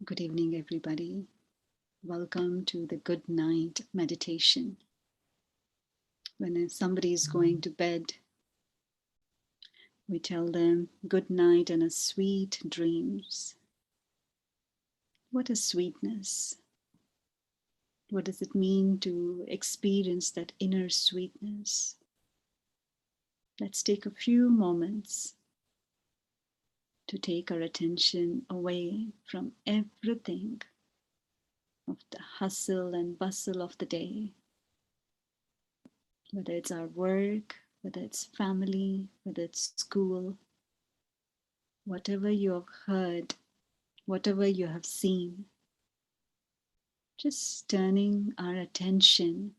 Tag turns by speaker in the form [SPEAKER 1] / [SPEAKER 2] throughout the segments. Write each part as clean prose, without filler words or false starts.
[SPEAKER 1] Good evening, everybody. Welcome to the good night meditation. When somebody is going to bed, we tell them good night and a sweet dreams. What is sweetness? What does it mean to experience that inner sweetness? Let's take a few moments to take our attention away from everything of the hustle and bustle of the day, whether it's our work, whether it's family, whether it's school, whatever you have heard, whatever you have seen, just turning our attention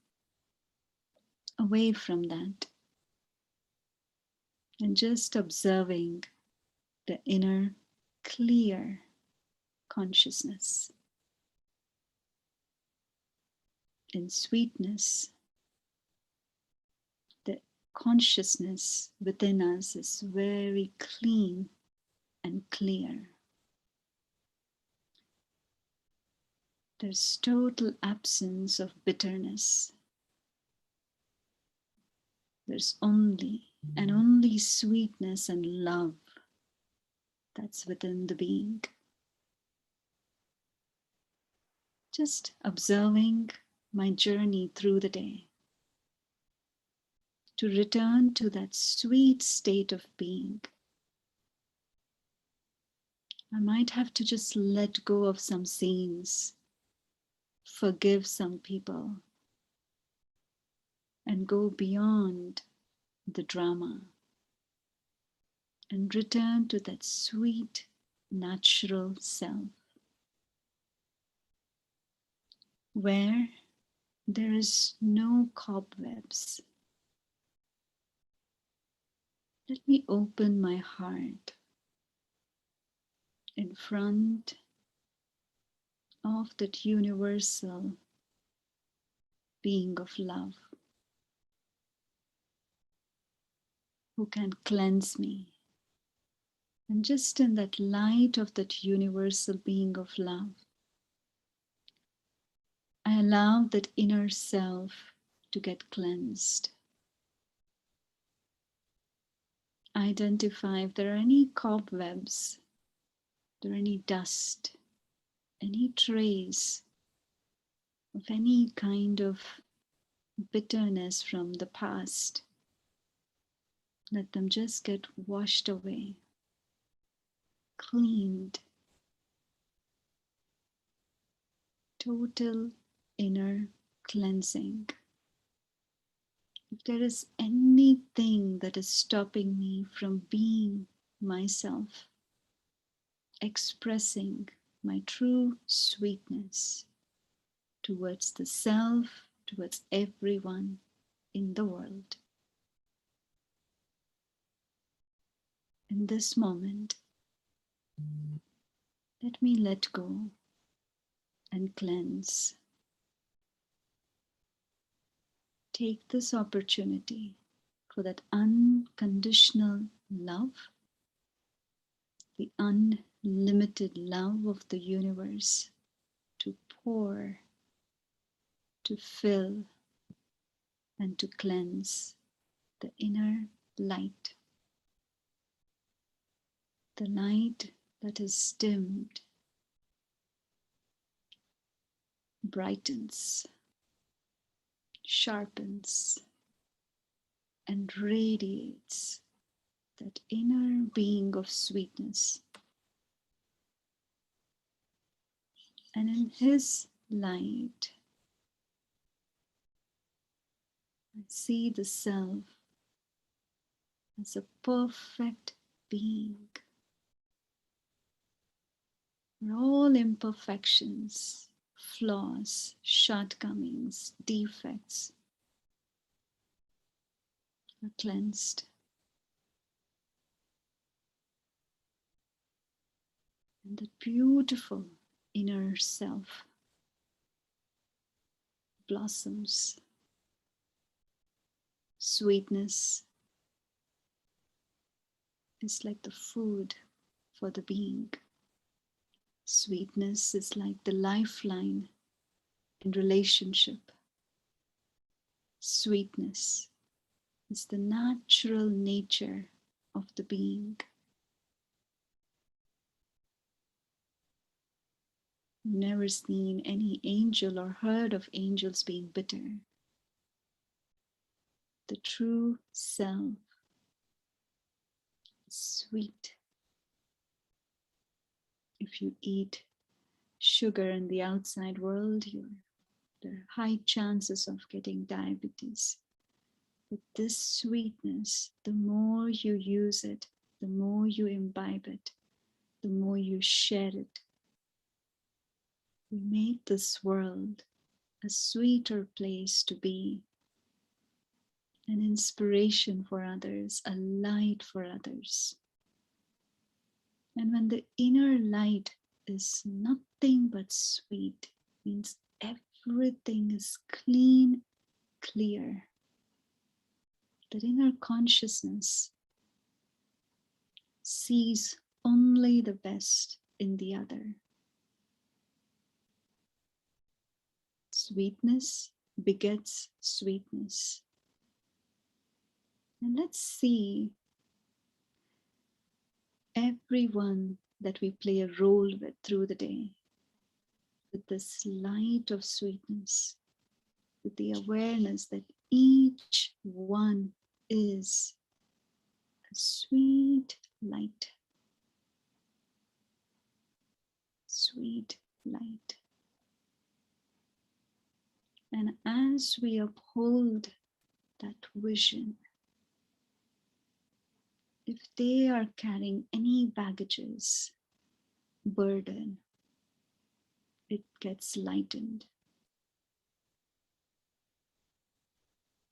[SPEAKER 1] away from that and just observing the inner clear consciousness. In sweetness, the consciousness within us is very clean and clear. There's total absence of bitterness. There's only and only sweetness and love that's within the being. Just observing my journey through the day to return to that sweet state of being. I might have to just let go of some scenes, forgive some people, and go beyond the drama and return to that sweet, natural self where there is no cobwebs. Let me open my heart in front of that universal being of love who can cleanse me. And just in that light of that universal being of love, I allow that inner self to get cleansed. Identify if there are any cobwebs, if there are any dust, any trace of any kind of bitterness from the past. Let them just get washed away, cleaned. Total inner cleansing. If there is anything that is stopping me from being myself, expressing my true sweetness towards the self, towards everyone in the world. In this moment, let me let go and cleanse. Take this opportunity for that unconditional love, the unlimited love of the universe to pour, to fill, and to cleanse the inner light. The light that is dimmed brightens, sharpens, and radiates that inner being of sweetness. And in His light, I see the self as a perfect being. Where all imperfections, flaws, shortcomings, defects are cleansed. And the beautiful inner self blossoms. Sweetness is like the food for the being. Sweetness is like the lifeline in relationship. Sweetness is the natural nature of the being. I've never seen any angel or heard of angels being bitter. The true self is sweet. If you eat sugar in the outside world, there are high chances of getting diabetes. But this sweetness, the more you use it, the more you imbibe it, the more you share it. We make this world a sweeter place to be, an inspiration for others, a light for others. And when the inner light is nothing but sweet, means everything is clean, clear. That inner consciousness sees only the best in the other. Sweetness begets sweetness. And let's see everyone that we play a role with through the day with this light of sweetness, with the awareness that each one is a sweet light. Sweet light. And as we uphold that vision, if they are carrying any baggages, burden, it gets lightened.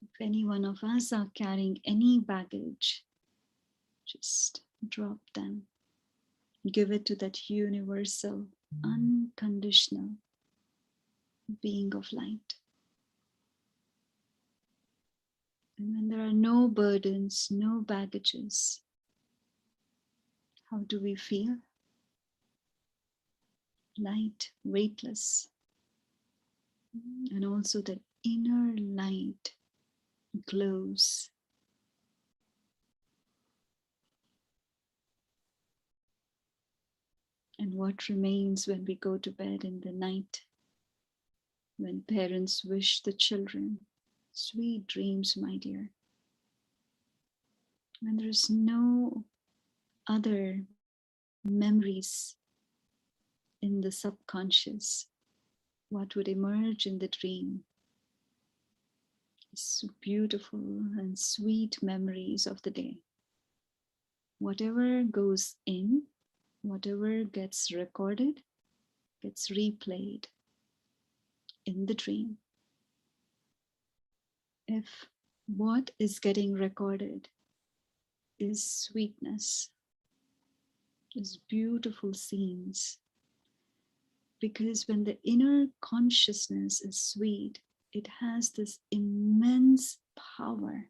[SPEAKER 1] If any one of us are carrying any baggage, just drop them. Give it to that universal, unconditional being of light. And when there are no burdens, no baggages, how do we feel? Light, weightless. And also the inner light glows. And what remains when we go to bed in the night? When parents wish the children, sweet dreams, my dear. When there is no other memories in the subconscious, what would emerge in the dream is beautiful and sweet memories of the day. Whatever goes in, whatever gets recorded, gets replayed in the dream. If what is getting recorded is sweetness, is beautiful scenes, because when the inner consciousness is sweet, it has this immense power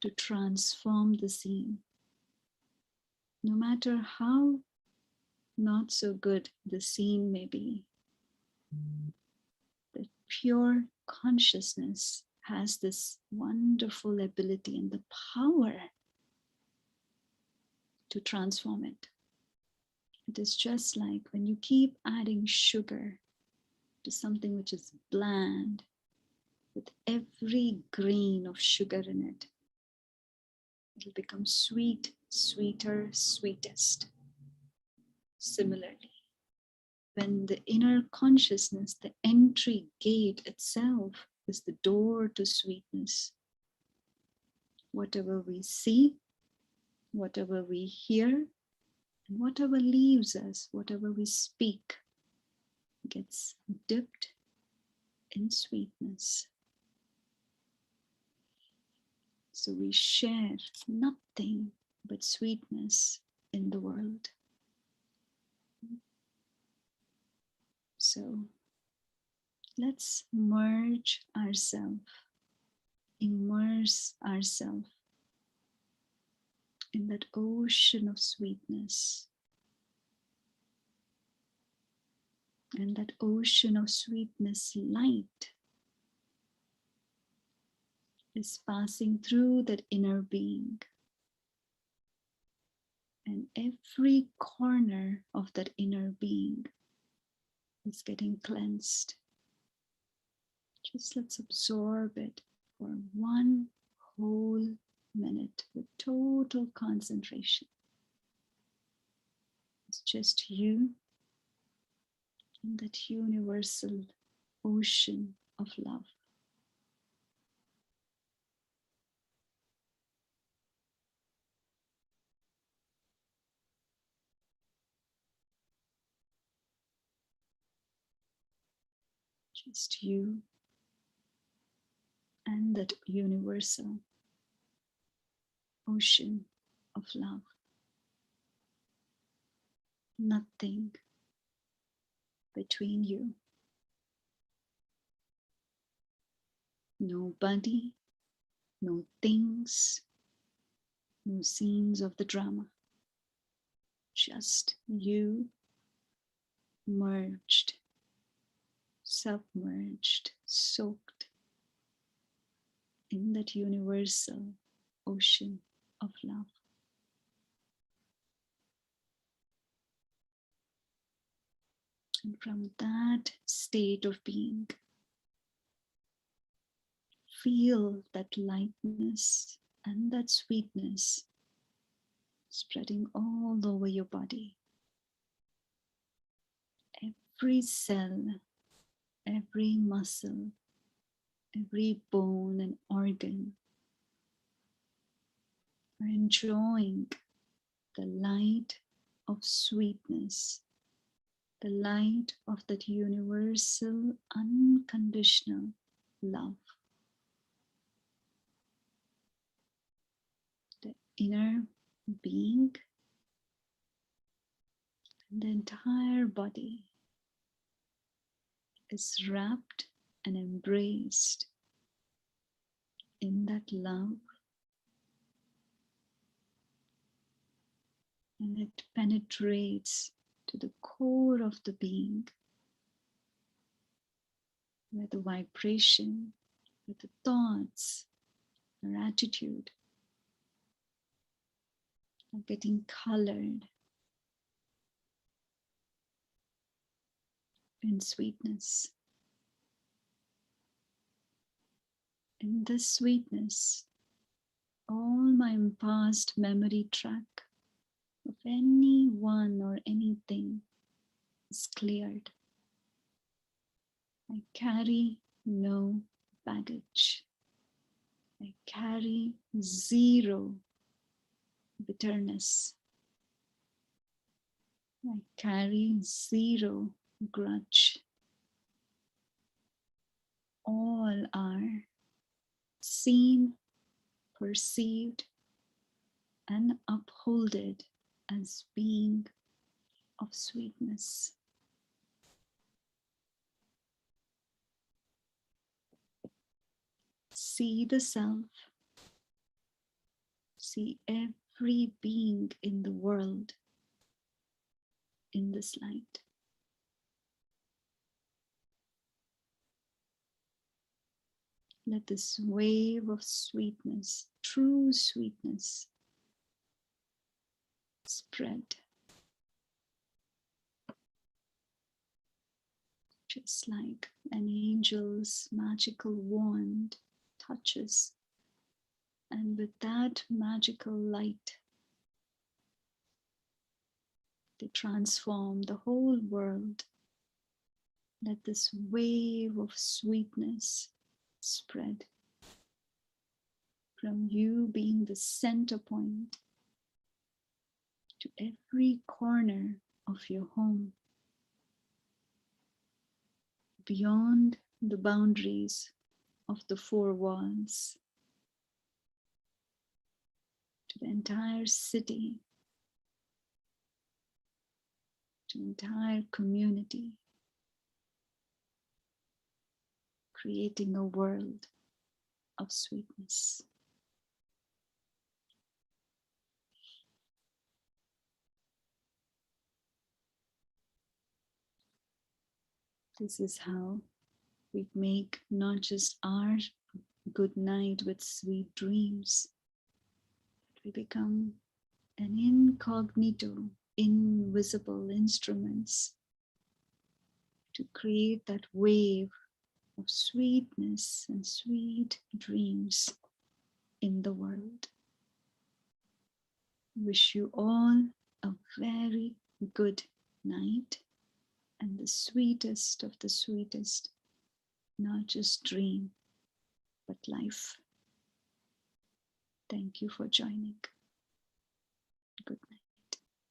[SPEAKER 1] to transform the scene. No matter how not so good the scene may be, the pure consciousness has this wonderful ability and the power to transform it. It is just like when you keep adding sugar to something which is bland, with every grain of sugar in it, it'll become sweet, sweeter, sweetest. Similarly, when the inner consciousness, the entry gate itself, is the door to sweetness, whatever we see, whatever we hear, and whatever leaves us, whatever we speak, gets dipped in sweetness. So we share nothing but sweetness in the world. So let's merge ourselves, immerse ourselves in that ocean of sweetness. And that ocean of sweetness light is passing through that inner being. And every corner of that inner being is getting cleansed. Just let's absorb it for 1 whole minute with total concentration. It's just you and that universal ocean of love. Just you and that universal ocean of love. Nothing between you. Nobody, no things, no scenes of the drama. Just you merged, submerged, soaked in that universal ocean of love. And from that state of being, feel that lightness and that sweetness spreading all over your body. Every cell, every muscle, every bone and organ are enjoying the light of sweetness, the light of that universal, unconditional love. The inner being and the entire body is wrapped and embraced in that love, and it penetrates to the core of the being, where the vibration, where the thoughts, our attitude are getting colored in sweetness. In this sweetness, all my past memory track of anyone or anything is cleared. I carry no baggage. I carry zero bitterness. I carry zero grudge. All are seen, perceived, and upholded as being of sweetness. See the self, see every being in the world in this light. Let this wave of sweetness, true sweetness, spread. Just like an angel's magical wand touches, and with that magical light, they transform the whole world. Let this wave of sweetness spread from you being the center point to every corner of your home, beyond the boundaries of the 4 walls, to the entire city, to the entire community, creating a world of sweetness. This is how we make not just our good night with sweet dreams, but we become an incognito, invisible instruments to create that wave of sweetness and sweet dreams in the world. Wish you all a very good night and the sweetest of the sweetest, not just dream, but life. Thank you for joining. Good night.